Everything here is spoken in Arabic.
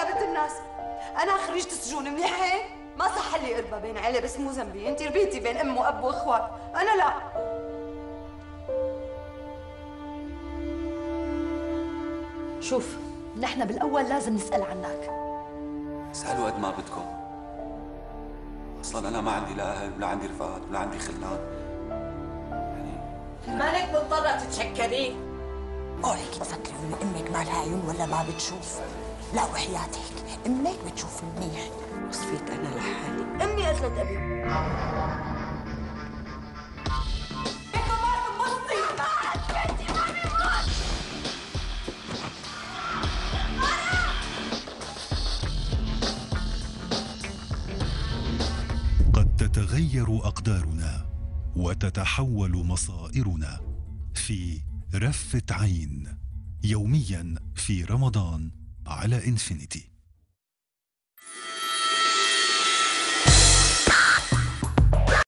يا بنت الناس؟ انا خريجة السجون منيح هيك؟ ما صح لي اربى بين عيلة، بس مو ذنبي. انت ربيتي بين ام واب واخوات، انا لا. شوف، نحن بالاول لازم نسال عنك. اسالوا قد ما بدكم. اصلا انا ما عندي لا اهل ولا عندي رفقات ولا عندي خلان. مالك مضطرة تتشكري؟ قولك تفكري ان امك ما لها عيون ولا ما بتشوف؟ لا وحياتك امك بتشوف منيح. وصفيت انا لحالي. امي قتلت ابي. قد تتغير أقدارنا وتتحول مصائرنا في رفة عين، يوميا في رمضان على إنفينيتي.